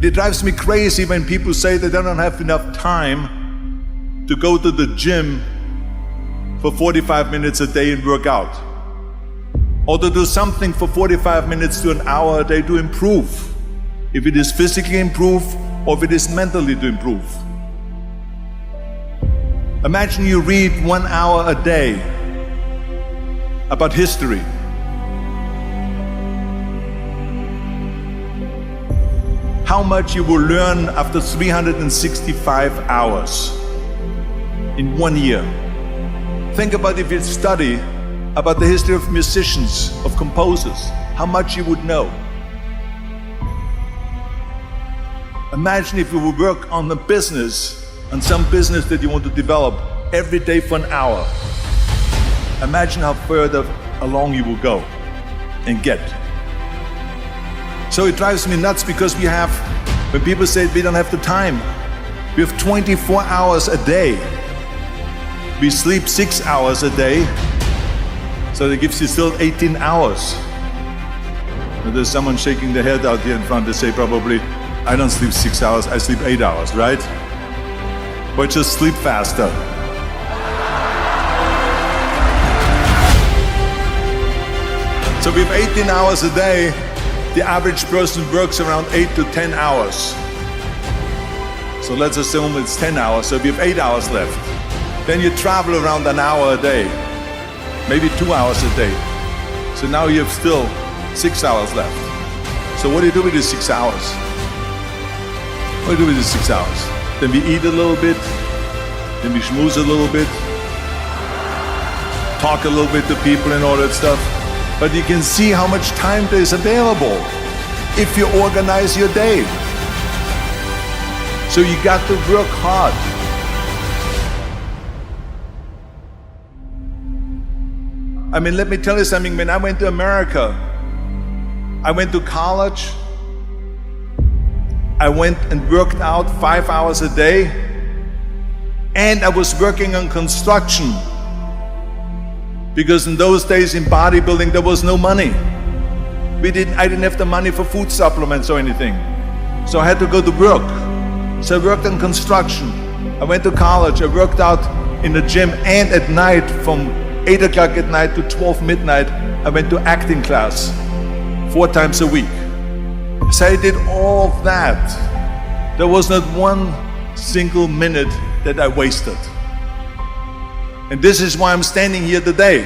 It drives me crazy when people say they don't have enough time to go to the gym for 45 minutes a day and work out, or to do something for 45 minutes to an hour a day to improve, if it is physically improve or if it is mentally to improve. Imagine you read 1 hour a day about history. How much you will learn after 365 hours in 1 year. Think about if you study about the history of musicians, of composers, how much you would know. Imagine if you would work on a business, on some business that you want to develop every day for an hour. Imagine how further along you will go and get. So it drives me nuts because when people say we don't have the time, we have 24 hours a day. We sleep 6 hours a day, so that gives you still 18 hours. And there's someone shaking their head out here in front. They say probably, I don't sleep 6 hours, I sleep 8 hours, right? But just sleep faster. So we have 18 hours a day. The average person works around 8 to 10 hours. So let's assume it's 10 hours, so we have 8 hours left. Then you travel around an hour a day, maybe 2 hours a day. So now you have still 6 hours left. So what do you do with these 6 hours? What do you do with these 6 hours? Then we eat a little bit, then we schmooze a little bit, talk a little bit to people and all that stuff. But you can see how much time there is available if you organize your day. So you got to work hard. I mean, let me tell you something. When I went to America, I went to college. I went and worked out 5 hours a day, and I was working on construction. Because in those days in bodybuilding, there was no money. I didn't have the money for food supplements or anything. So I had to go to work. So I worked on construction. I went to college. I worked out in the gym, and at night from 8 o'clock at night to 12 midnight, I went to acting class 4 times a week. So I did all of that. There was not one single minute that I wasted. And this is why I'm standing here today.